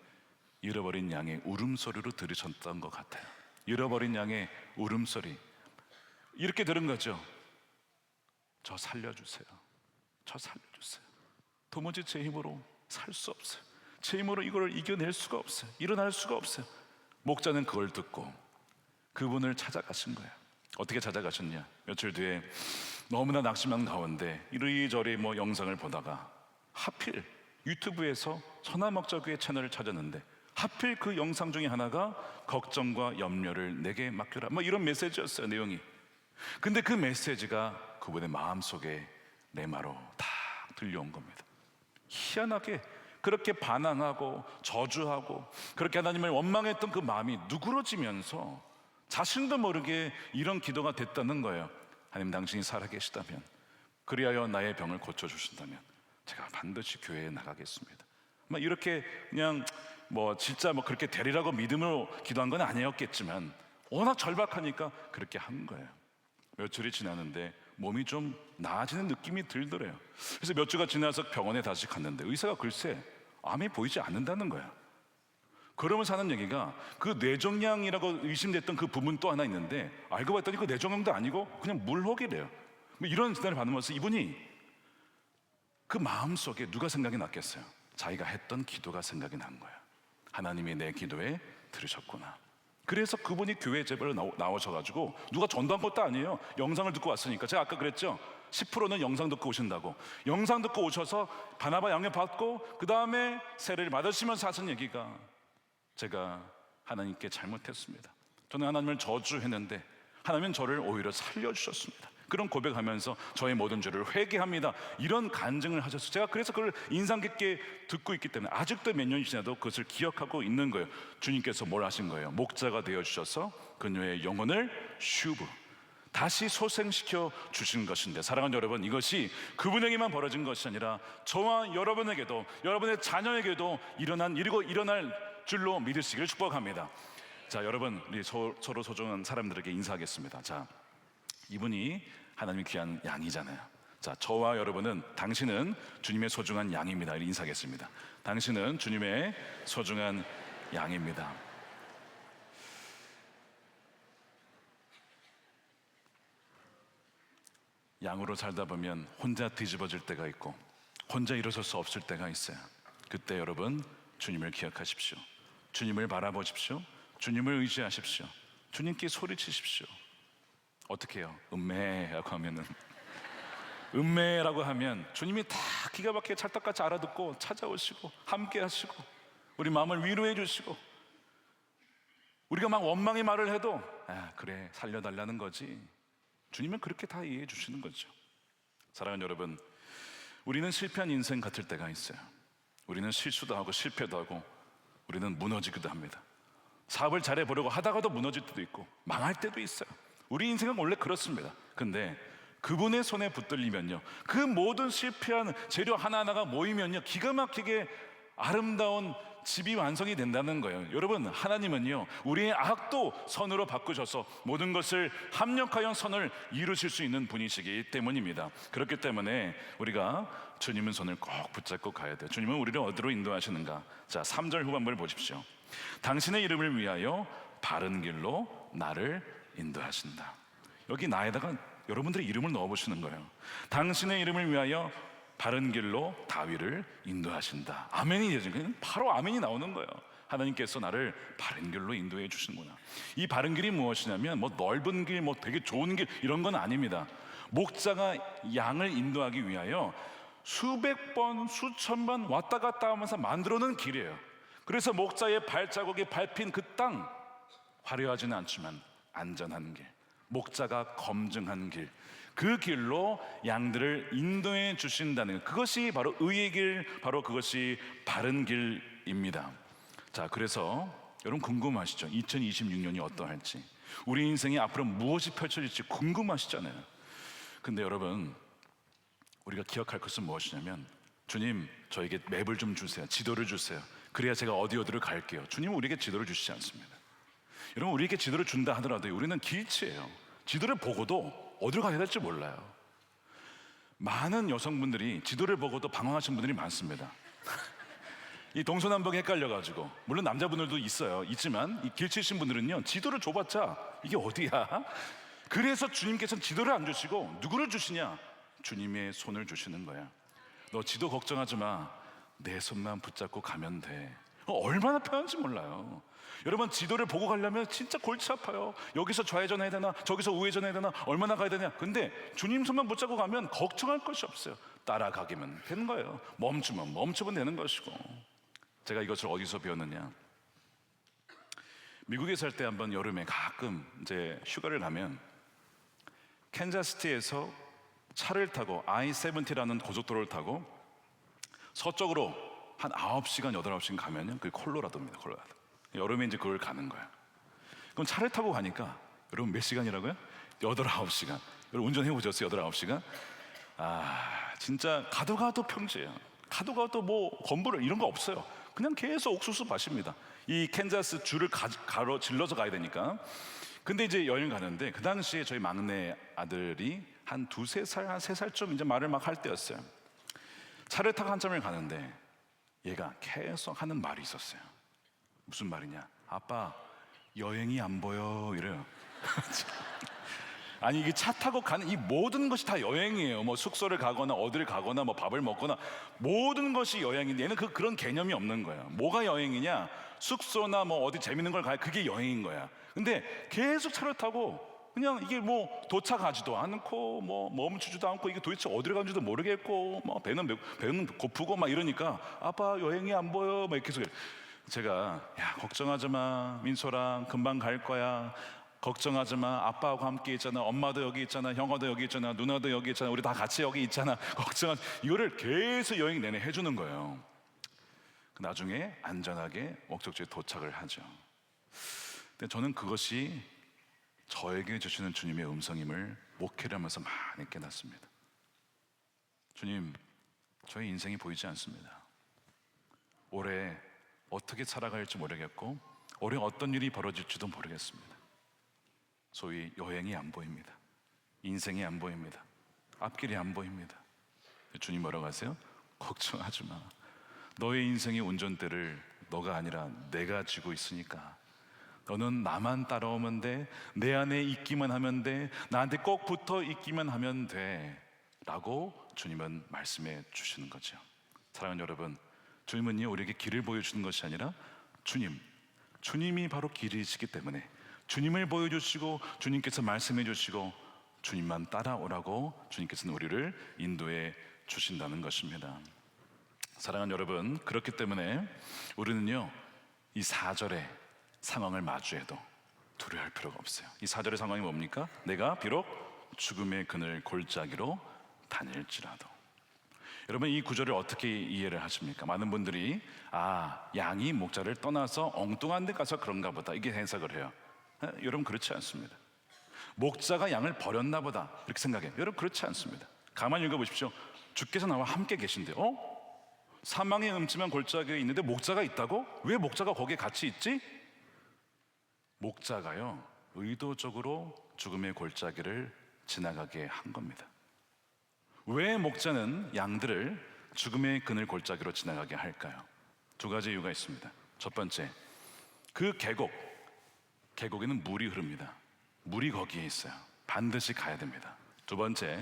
잃어버린 양의 울음소리로 들으셨던 것 같아요. 잃어버린 양의 울음소리 이렇게 들은 거죠. 저 살려주세요. 저 살려주세요. 도무지 제 힘으로 살 수 없어요. 제 힘으로 이걸 이겨낼 수가 없어요. 일어날 수가 없어요. 목자는 그걸 듣고 그분을 찾아가신 거예요. 어떻게 찾아가셨냐? 며칠 뒤에 너무나 낙심한 가운데 이리저리 뭐 영상을 보다가 하필 유튜브에서 천하목자교회 채널을 찾았는데 하필 그 영상 중에 하나가 걱정과 염려를 내게 맡겨라 뭐 이런 메시지였어요. 내용이. 근데 그 메시지가 그분의 마음속에 레마로 딱 들려온 겁니다. 희한하게 그렇게 반항하고 저주하고 그렇게 하나님을 원망했던 그 마음이 누그러지면서 자신도 모르게 이런 기도가 됐다는 거예요. 하나님 당신이 살아계시다면 그리하여 나의 병을 고쳐주신다면 제가 반드시 교회에 나가겠습니다. 막 이렇게 그냥 뭐 진짜 뭐 그렇게 되리라고 믿음으로 기도한 건 아니었겠지만 워낙 절박하니까 그렇게 한 거예요. 며칠이 지났는데 몸이 좀 나아지는 느낌이 들더래요. 그래서 몇 주가 지나서 병원에 다시 갔는데 의사가 글쎄 암이 보이지 않는다는 거야. 그러면서 하는 얘기가 그 뇌종양이라고 의심됐던 그 부분 또 하나 있는데 알고 봤더니 그 뇌종양도 아니고 그냥 물혹이래요. 뭐 이런 진단을 받으면서 이분이 그 마음속에 누가 생각이 났겠어요? 자기가 했던 기도가 생각이 난 거야. 하나님이 내 기도에 들으셨구나. 그래서 그분이 교회 제발 나오셔가지고 누가 전도한 것도 아니에요. 영상을 듣고 왔으니까. 제가 아까 그랬죠. 10%는 영상 듣고 오신다고. 영상 듣고 오셔서 바나바 양육 받고 그 다음에 세례를 받으시면서 하신 얘기가 제가 하나님께 잘못했습니다. 저는 하나님을 저주했는데 하나님은 저를 오히려 살려주셨습니다. 그런 고백하면서 저의 모든 죄를 회개합니다. 이런 간증을 하셨어요. 제가 그래서 그걸 인상 깊게 듣고 있기 때문에 아직도 몇 년이 지나도 그것을 기억하고 있는 거예요. 주님께서 뭘 하신 거예요? 목자가 되어주셔서 그녀의 영혼을 슈브 다시 소생시켜 주신 것인데 사랑하는 여러분, 이것이 그분에게만 벌어진 것이 아니라 저와 여러분에게도 여러분의 자녀에게도 일어날 줄로 믿으시기를 축복합니다. 자, 여러분, 우리 서로 소중한 사람들에게 인사하겠습니다. 자, 이분이 하나님의 귀한 양이잖아요. 자, 저와 여러분은 당신은 주님의 소중한 양입니다. 이렇게 인사하겠습니다. 당신은 주님의 소중한 양입니다. 양으로 살다 보면 혼자 뒤집어질 때가 있고 혼자 일어설 수 없을 때가 있어요. 그때 여러분 주님을 기억하십시오. 주님을 바라보십시오. 주님을 의지하십시오. 주님께 소리치십시오. 어떻게 해요? 음매라고 하면은 음매라고 하면 주님이 다 기가 막히게 찰떡같이 알아듣고 찾아오시고 함께 하시고 우리 마음을 위로해 주시고 우리가 막 원망의 말을 해도 그래 살려달라는 거지. 주님은 그렇게 다 이해해 주시는 거죠. 사랑하는 여러분, 우리는 실패한 인생 같을 때가 있어요. 우리는 실수도 하고 실패도 하고 우리는 무너지기도 합니다. 사업을 잘해보려고 하다가도 무너질 때도 있고 망할 때도 있어요. 우리 인생은 원래 그렇습니다. 근데 그분의 손에 붙들리면요, 그 모든 실패한 재료 하나하나가 모이면요, 기가 막히게 아름다운 집이 완성이 된다는 거예요. 여러분, 하나님은요 우리의 악도 선으로 바꾸셔서 모든 것을 합력하여 선을 이루실 수 있는 분이시기 때문입니다. 그렇기 때문에 우리가 주님의 손을 꼭 붙잡고 가야 돼요. 주님은 우리를 어디로 인도하시는가? 자, 3절 후반부를 보십시오. 당신의 이름을 위하여 바른 길로 나를 인도하신다. 여기 나에다가 여러분들의 이름을 넣어보시는 거예요. 당신의 이름을 위하여 바른 길로 다윗을 인도하신다. 아멘이 되죠. 바로 아멘이 나오는 거예요. 하나님께서 나를 바른 길로 인도해 주시는구나. 이 바른 길이 무엇이냐면 뭐 넓은 길, 뭐 되게 좋은 길 이런 건 아닙니다. 목자가 양을 인도하기 위하여 수백 번, 수천 번 왔다 갔다 하면서 만들어 놓은 길이에요. 그래서 목자의 발자국이 밟힌 그 땅, 화려하지는 않지만 안전한 길, 목자가 검증한 길, 그 길로 양들을 인도해 주신다는 것, 그것이 바로 의의 길, 바로 그것이 바른 길입니다. 자, 그래서 여러분 궁금하시죠? 2026년이 어떠할지, 우리 인생이 앞으로 무엇이 펼쳐질지 궁금하시잖아요. 근데 여러분, 우리가 기억할 것은 무엇이냐면, 주님 저에게 맵을 좀 주세요, 지도를 주세요. 그래야 제가 어디를 갈게요. 주님은 우리에게 지도를 주시지 않습니다. 여러분, 우리에게 지도를 준다 하더라도 우리는 길치예요. 지도를 보고도 어디로 가야 될지 몰라요. 많은 여성분들이 지도를 보고도 방황하신 분들이 많습니다. 이 동서남북이 헷갈려가지고, 물론 남자분들도 있지만 이 길치신 분들은요, 지도를 줘봤자 이게 어디야? 그래서 주님께서는 지도를 안 주시고 누구를 주시냐? 주님의 손을 주시는 거야. 너 지도 걱정하지 마, 내 손만 붙잡고 가면 돼. 얼마나 편한지 몰라요. 여러분, 지도를 보고 가려면 진짜 골치 아파요. 여기서 좌회전해야 되나, 저기서 우회전해야 되나, 얼마나 가야 되냐. 근데 주님 손만 붙잡고 가면 걱정할 것이 없어요. 따라가기만 되는 거예요. 멈추면 되는 것이고. 제가 이것을 어디서 배웠느냐, 미국에 살 때 한번 여름에 가끔 이제 휴가를 가면 캔자스시티에서 차를 타고 I-70라는 고속도로를 타고 서쪽으로 한 9시간, 8시간 가면요, 그게 콜로라도입니다. 콜로라도. 여름에 이제 그걸 가는 거야. 그럼 차를 타고 가니까, 여러분 몇 시간이라고요? 8, 9시간. 여러분 운전해 보셨어요? 8, 9시간? 아, 진짜 가도 평지예요. 가도 뭐 건물 이런 거 없어요. 그냥 계속 옥수수 밭입니다. 이 캔자스 줄을 가로 질러서 가야 되니까. 근데 이제 여행 가는데, 그 당시에 저희 막내 아들이 한 2, 3살, 한 3살쯤 이제 말을 막 할 때였어요. 차를 타고 한참을 가는데 얘가 계속 하는 말이 있었어요. 무슨 말이냐? 아빠, 여행이 안 보여, 이래요. 아니, 이게 차 타고 가는 이 모든 것이 다 여행이에요. 뭐 숙소를 가거나 어디를 가거나 뭐 밥을 먹거나 모든 것이 여행인데, 얘는 그런 개념이 없는 거예요. 뭐가 여행이냐? 숙소나 뭐 어디 재밌는 걸 가야 그게 여행인 거야. 근데 계속 차를 타고 그냥 이게 뭐 도착하지도 않고 뭐 멈추지도 않고, 이게 도대체 어디로 가는지도 모르겠고, 뭐 배는 고프고 막 이러니까, 아빠 여행이 안 보여, 막 이렇게 해서 제가, 야, 걱정하지 마, 민소랑 금방 갈 거야. 걱정하지 마, 아빠하고 함께 있잖아, 엄마도 여기 있잖아, 형아도 여기 있잖아, 누나도 여기 있잖아, 우리 다 같이 여기 있잖아. 걱정하지, 이거를 계속 여행 내내 해주는 거예요. 나중에 안전하게 목적지에 도착을 하죠. 근데 저는 그것이 저에게 주시는 주님의 음성임을 목회를 하면서 많이 깨닫습니다. 주님, 저의 인생이 보이지 않습니다. 올해 어떻게 살아갈지 모르겠고, 올해 어떤 일이 벌어질지도 모르겠습니다. 소위 여행이 안 보입니다. 인생이 안 보입니다. 앞길이 안 보입니다. 주님 뭐라고 하세요? 걱정하지 마. 너의 인생의 운전대를 너가 아니라 내가 쥐고 있으니까 너는 나만 따라오면 돼, 내 안에 있기만 하면 돼, 나한테 꼭 붙어 있기만 하면 돼, 라고 주님은 말씀해 주시는 거죠. 사랑하는 여러분, 주님은요, 우리에게 길을 보여주는 것이 아니라 주님이 바로 길이시기 때문에 주님을 보여주시고, 주님께서 말씀해 주시고, 주님만 따라오라고 주님께서는 우리를 인도해 주신다는 것입니다. 사랑하는 여러분, 그렇기 때문에 우리는요, 이 4절의 상황을 마주해도 두려워할 필요가 없어요. 이 4절의 상황이 뭡니까? 내가 비록 죽음의 그늘 골짜기로 다닐지라도. 여러분, 이 구절을 어떻게 이해를 하십니까? 많은 분들이, 양이 목자를 떠나서 엉뚱한 데 가서 그런가 보다, 이게 해석을 해요. 여러분, 그렇지 않습니다. 목자가 양을 버렸나 보다, 이렇게 생각해요. 여러분, 그렇지 않습니다. 가만히 읽어보십시오. 주께서 나와 함께 계신데, 사망의 음침한 골짜기에 있는데 목자가 있다고? 왜 목자가 거기에 같이 있지? 목자가요, 의도적으로 죽음의 골짜기를 지나가게 한 겁니다. 왜 목자는 양들을 죽음의 그늘 골짜기로 지나가게 할까요? 2가지 이유가 있습니다. 첫 번째, 그 계곡, 계곡에는 물이 흐릅니다. 물이 거기에 있어요. 반드시 가야 됩니다. 두 번째,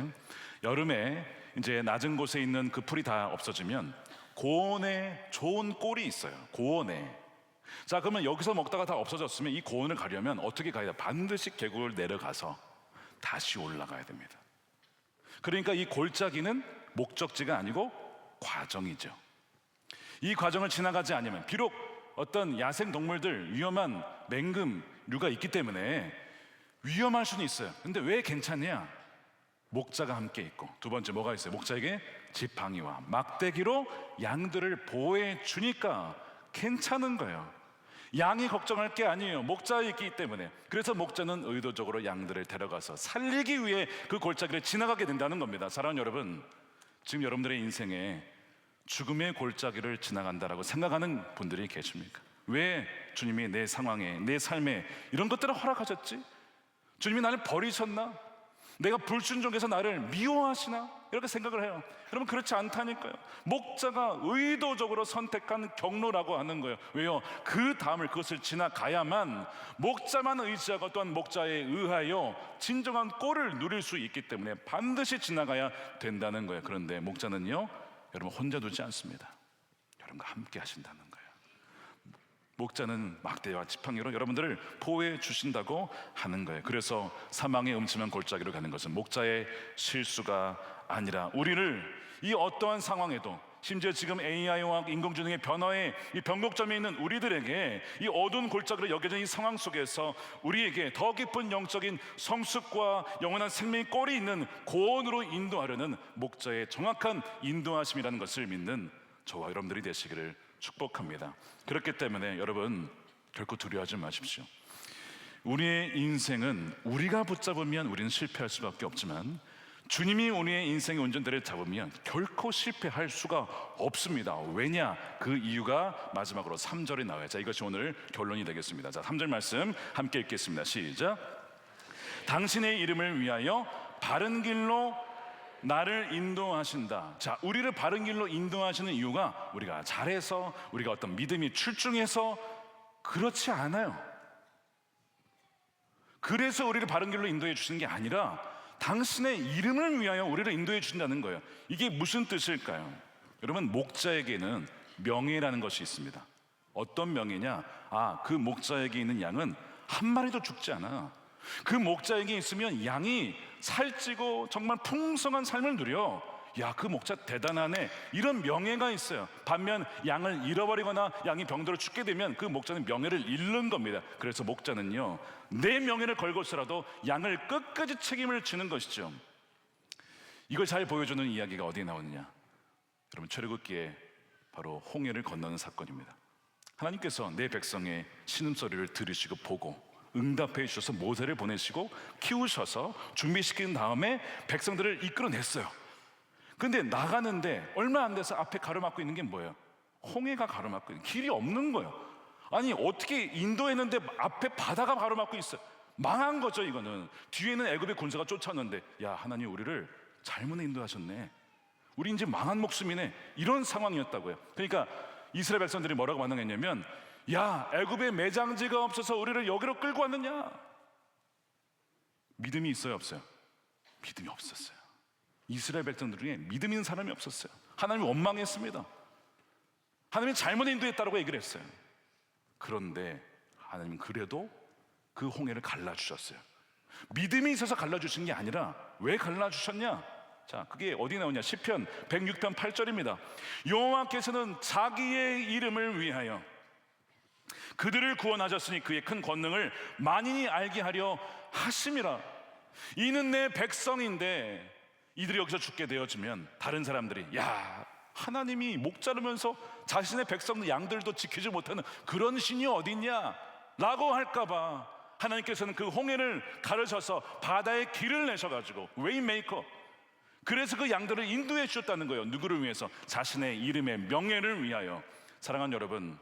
여름에 이제 낮은 곳에 있는 그 풀이 다 없어지면 고원에 좋은 꼴이 있어요. 고원에. 자, 그러면 여기서 먹다가 다 없어졌으면 이 고원을 가려면 어떻게 가야 돼요? 반드시 계곡을 내려가서 다시 올라가야 됩니다. 그러니까 이 골짜기는 목적지가 아니고 과정이죠. 이 과정을 지나가지 않으면 비록 어떤 야생 동물들, 위험한 맹금류가 있기 때문에 위험할 수는 있어요. 근데 왜 괜찮냐? 목자가 함께 있고, 두 번째 뭐가 있어요? 목자에게 지팡이와 막대기로 양들을 보호해 주니까 괜찮은 거예요. 양이 걱정할 게 아니에요. 목자가 있기 때문에. 그래서 목자는 의도적으로 양들을 데려가서 살리기 위해 그 골짜기를 지나가게 된다는 겁니다. 사랑하는 여러분, 지금 여러분들의 인생에 죽음의 골짜기를 지나간다라고 생각하는 분들이 계십니까? 왜 주님이 내 상황에, 내 삶에 이런 것들을 허락하셨지? 주님이 나를 버리셨나? 내가 불순종해서 나를 미워하시나? 이렇게 생각을 해요. 여러분, 그렇지 않다니까요. 목자가 의도적으로 선택한 경로라고 하는 거예요. 왜요? 그 다음을, 그것을 지나가야만 목자만 의지하고 또한 목자에 의하여 진정한 꼴을 누릴 수 있기 때문에 반드시 지나가야 된다는 거예요. 그런데 목자는요, 여러분 혼자 두지 않습니다. 여러분과 함께 하신다는 거예요. 목자는 막대와 지팡이로 여러분들을 보호해 주신다고 하는 거예요. 그래서 사망의 음침한 골짜기로 가는 것은 목자의 실수가 아니라 우리를 이 어떠한 상황에도, 심지어 지금 AI와 인공지능의 변화에 이 변곡점에 있는 우리들에게 이 어두운 골짜기로 여겨진 이 상황 속에서 우리에게 더 깊은 영적인 성숙과 영원한 생명의 꼴이 있는 고원으로 인도하려는 목자의 정확한 인도하심이라는 것을 믿는 저와 여러분들이 되시기를 축복합니다. 그렇기 때문에 여러분, 결코 두려워하지 마십시오. 우리의 인생은 우리가 붙잡으면 우리는 실패할 수밖에 없지만 주님이 우리의 인생의 운전대를 잡으면 결코 실패할 수가 없습니다. 왜냐? 그 이유가 마지막으로 3절에 나와요. 자, 이것이 오늘 결론이 되겠습니다. 자, 3절 말씀 함께 읽겠습니다. 시작. 당신의 이름을 위하여 바른 길로 나를 인도하신다. 자, 우리를 바른 길로 인도하시는 이유가 우리가 잘해서, 우리가 어떤 믿음이 출중해서 그렇지 않아요. 그래서 우리를 바른 길로 인도해 주시는 게 아니라 당신의 이름을 위하여 우리를 인도해 주신다는 거예요. 이게 무슨 뜻일까요? 여러분, 목자에게는 명예라는 것이 있습니다. 어떤 명예냐? 그 목자에게 있는 양은 한 마리도 죽지 않아. 그 목자에게 있으면 양이 살찌고 정말 풍성한 삶을 누려. 야, 그 목자 대단하네, 이런 명예가 있어요. 반면 양을 잃어버리거나 양이 병들어 죽게 되면 그 목자는 명예를 잃는 겁니다. 그래서 목자는요, 내 명예를 걸고서라도 양을 끝까지 책임을 지는 것이죠. 이걸 잘 보여주는 이야기가 어디에 나오느냐? 여러분, 출애굽기에 바로 홍해를 건너는 사건입니다. 하나님께서 내 백성의 신음소리를 들으시고 보고 응답해 주셔서 모세를 보내시고 키우셔서 준비시킨 다음에 백성들을 이끌어냈어요. 근데 나가는데 얼마 안 돼서 앞에 가로막고 있는 게 뭐예요? 홍해가 가로막고 있는, 길이 없는 거예요. 아니, 어떻게 인도했는데 앞에 바다가 가로막고 있어요. 망한 거죠. 이거는 뒤에는 애굽의 군사가 쫓았는데, 야, 하나님 우리를 잘못 인도하셨네, 우리 이제 망한 목숨이네, 이런 상황이었다고요. 그러니까 이스라엘 백성들이 뭐라고 반응했냐면, 야, 애굽에 매장지가 없어서 우리를 여기로 끌고 왔느냐? 믿음이 있어요, 없어요? 믿음이 없었어요. 이스라엘 백성들 중에 믿음 있는 사람이 없었어요. 하나님이 원망했습니다. 하나님이 잘못 인도했다고 얘기를 했어요. 그런데 하나님은 그래도 그 홍해를 갈라주셨어요. 믿음이 있어서 갈라주신 게 아니라 왜 갈라주셨냐? 자, 그게 어디 나오냐? 시편 106편 8절입니다. 여호와께서는 자기의 이름을 위하여 그들을 구원하셨으니 그의 큰 권능을 만인이 알게 하려 하심이라. 이는 내 백성인데 이들이 여기서 죽게 되어지면 다른 사람들이, 야, 하나님이 목자르면서 자신의 백성 양들도 지키지 못하는 그런 신이 어딨냐 라고 할까봐 하나님께서는 그 홍해를 가르셔서 바다에 길을 내셔가지고 웨이메이커, 그래서 그 양들을 인도해 주셨다는 거예요. 누구를 위해서? 자신의 이름의 명예를 위하여. 사랑하는 여러분,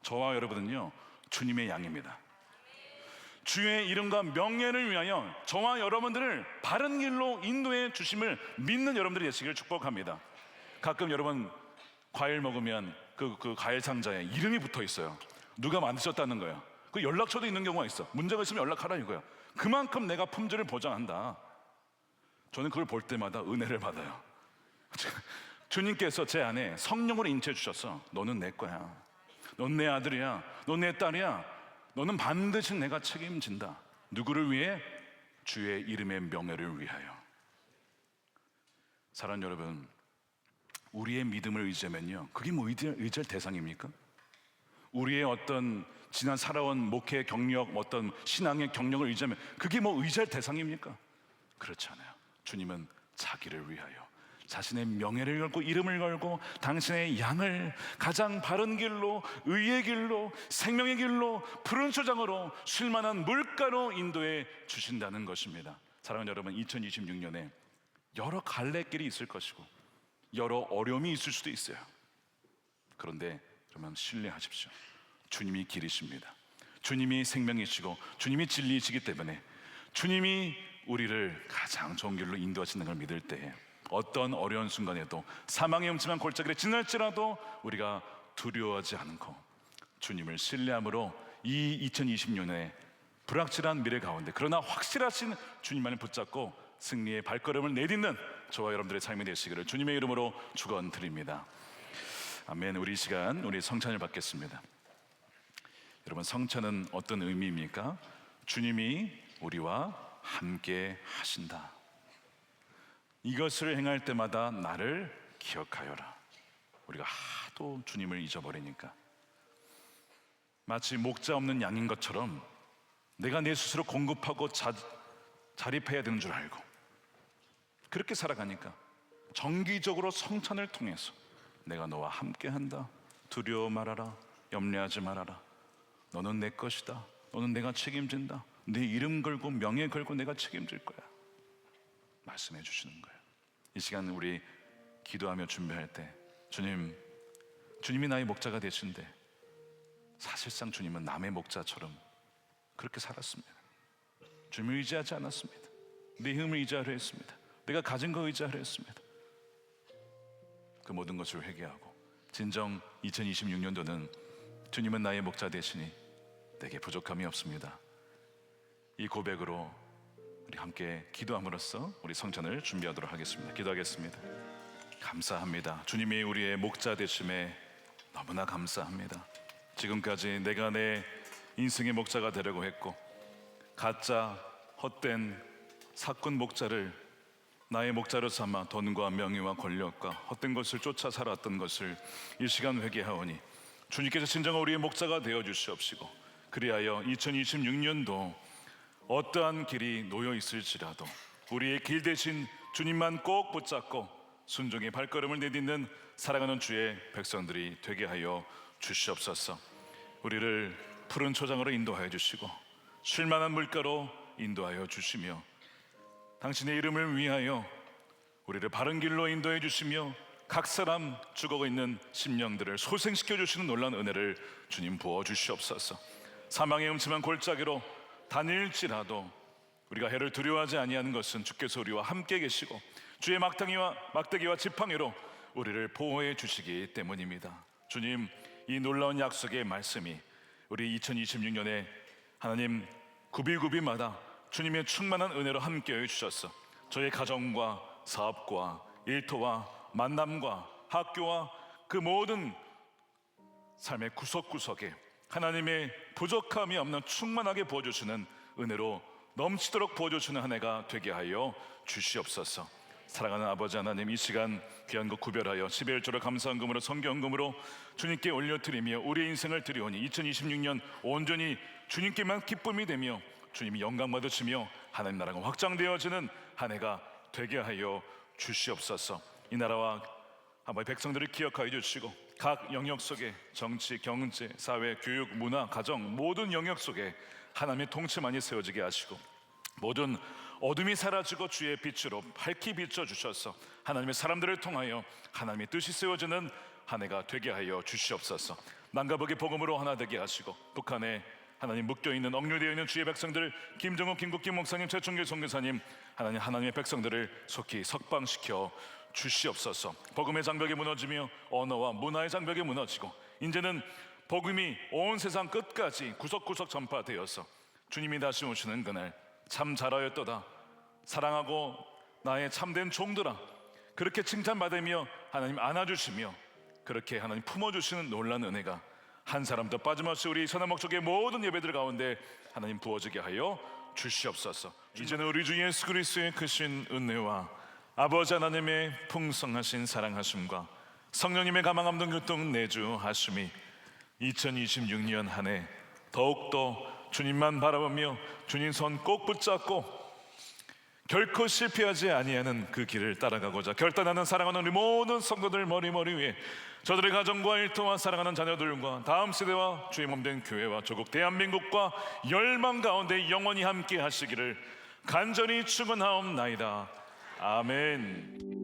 저와 여러분은요, 주님의 양입니다. 주의 이름과 명예를 위하여 저와 여러분들을 바른 길로 인도해 주심을 믿는 여러분들이 되시기를 축복합니다. 가끔 여러분 과일 먹으면 그 과일 상자에 이름이 붙어 있어요. 누가 만드셨다는 거예요. 그 연락처도 있는 경우가 있어. 문제가 있으면 연락하라 이거야. 그만큼 내가 품질을 보장한다. 저는 그걸 볼 때마다 은혜를 받아요. 주님께서 제 안에 성령으로 인치해 주셨어. 너는 내 거야. 넌 내 아들이야. 넌 내 딸이야. 너는 반드시 내가 책임진다. 누구를 위해? 주의 이름의 명예를 위하여. 사랑하는 여러분, 우리의 믿음을 의지하면요, 그게 뭐 의지할 대상입니까? 우리의 어떤 지난 살아온 목회 경력, 어떤 신앙의 경력을 의지하면 그게 뭐 의지할 대상입니까? 그렇지 않아요. 주님은 자기를 위하여 자신의 명예를 걸고 이름을 걸고 당신의 양을 가장 바른 길로, 의의 길로, 생명의 길로, 푸른 초장으로, 쉴만한 물가로 인도해 주신다는 것입니다. 사랑하는 여러분, 2026년에 여러 갈래길이 있을 것이고 여러 어려움이 있을 수도 있어요. 그런데 여러분, 신뢰하십시오. 주님이 길이십니다. 주님이 생명이시고 주님이 진리이시기 때문에 주님이 우리를 가장 좋은 길로 인도하시는 걸 믿을 때에 어떤 어려운 순간에도 사망의 음침한 골짜기를 지날지라도 우리가 두려워하지 않고 주님을 신뢰함으로 이 2020년에 불확실한 미래 가운데 그러나 확실하신 주님만을 붙잡고 승리의 발걸음을 내딛는 저와 여러분들의 삶이 되시기를 주님의 이름으로 축원드립니다. 아멘. 우리 이 시간 우리 성찬을 받겠습니다. 여러분, 성찬은 어떤 의미입니까? 주님이 우리와 함께 하신다. 이것을 행할 때마다 나를 기억하여라. 우리가 하도 주님을 잊어버리니까 마치 목자 없는 양인 것처럼 내가 내 스스로 공급하고 자립해야 되는 줄 알고 그렇게 살아가니까 정기적으로 성찬을 통해서 내가 너와 함께한다. 두려워 말아라. 염려하지 말아라. 너는 내 것이다. 너는 내가 책임진다. 내 이름 걸고 명예 걸고 내가 책임질 거야. 말씀해 주시는 거예요. 이 시간 우리 기도하며 준비할 때 주님이 나의 목자가 되신데 사실상 주님은 남의 목자처럼 그렇게 살았습니다. 주님을 의지하지 않았습니다. 내 힘을 의지하려 했습니다. 내가 가진 거 의지하려 했습니다. 그 모든 것을 회개하고 진정 2026년도는 주님은 나의 목자 되시니 내게 부족함이 없습니다. 이 고백으로 우리 함께 기도함으로써 우리 성찬을 준비하도록 하겠습니다. 기도하겠습니다. 감사합니다. 주님이 우리의 목자 되심에 너무나 감사합니다. 지금까지 내가 내 인생의 목자가 되려고 했고 가짜 헛된 사꾼 목자를 나의 목자로 삼아 돈과 명예와 권력과 헛된 것을 쫓아 살았던 것을 이 시간 회개하오니 주님께서 진정한 우리의 목자가 되어 주시옵시고 그리하여 2026년도 어떠한 길이 놓여 있을지라도 우리의 길 대신 주님만 꼭 붙잡고 순종의 발걸음을 내딛는 사랑하는 주의 백성들이 되게 하여 주시옵소서. 우리를 푸른 초장으로 인도하여 주시고 쉴만한 물가로 인도하여 주시며 당신의 이름을 위하여 우리를 바른 길로 인도해 주시며 각 사람 죽어 있는 심령들을 소생시켜 주시는 놀라운 은혜를 주님 부어 주시옵소서. 사망의 음침한 골짜기로 다닐지라도 우리가 해를 두려워하지 아니하는 것은 주께서 우리와 함께 계시고 주의 막대기와 지팡이로 우리를 보호해 주시기 때문입니다. 주님, 이 놀라운 약속의 말씀이 우리 2026년에 하나님 구비구비마다 주님의 충만한 은혜로 함께해 주셔서 저의 가정과 사업과 일터와 만남과 학교와 그 모든 삶의 구석구석에 하나님의 부족함이 없는 충만하게 부어주시는 은혜로 넘치도록 부어주시는 한 해가 되게 하여 주시옵소서. 사랑하는 아버지 하나님, 이 시간 귀한 것 구별하여 11조를 감사헌금으로 성경금으로 주님께 올려드리며 우리의 인생을 드리오니 2026년 온전히 주님께만 기쁨이 되며 주님이 영광 받으시며 하나님 나라가 확장되어지는 한 해가 되게 하여 주시옵소서. 이 나라와 아버지 백성들을 기억하여 주시고 각 영역 속에 정치, 경제, 사회, 교육, 문화, 가정 모든 영역 속에 하나님의 통치만이 세워지게 하시고 모든 어둠이 사라지고 주의 빛으로 밝히 비춰주셔서 하나님의 사람들을 통하여 하나님의 뜻이 세워지는 한 해가 되게 하여 주시옵소서. 남과 북의 복음으로 하나 되게 하시고 북한에 하나님 묶여있는 억류되어 있는 주의 백성들 김정욱, 김국기 목사님, 최충길 선교사님 하나님의 백성들을 속히 석방시켜 주시옵소서. 복음의 장벽이 무너지며 언어와 문화의 장벽이 무너지고 이제는 복음이 온 세상 끝까지 구석구석 전파되어서 주님이 다시 오시는 그날 참 잘하였도다, 사랑하고 나의 참된 종들아, 그렇게 칭찬받으며 하나님 안아주시며 그렇게 하나님 품어주시는 놀라운 은혜가 한 사람도 빠짐없이 우리 선한목적의 모든 예배들 가운데 하나님 부어지게 하여 주시옵소서. 이제는 우리 주 예수 그리스도의 크신 은혜와 아버지 하나님의 풍성하신 사랑하심과 성령님의 가망 없는 교통 내주하심이 2026년 한 해 더욱더 주님만 바라보며 주님 손 꼭 붙잡고 결코 실패하지 아니하는 그 길을 따라가고자 결단하는 사랑하는 우리 모든 성도들 머리 위에 저들의 가정과 일터와 사랑하는 자녀들과 다음 세대와 주의 몸된 교회와 조국 대한민국과 열망 가운데 영원히 함께 하시기를 간절히 축원하옵나이다. 아멘.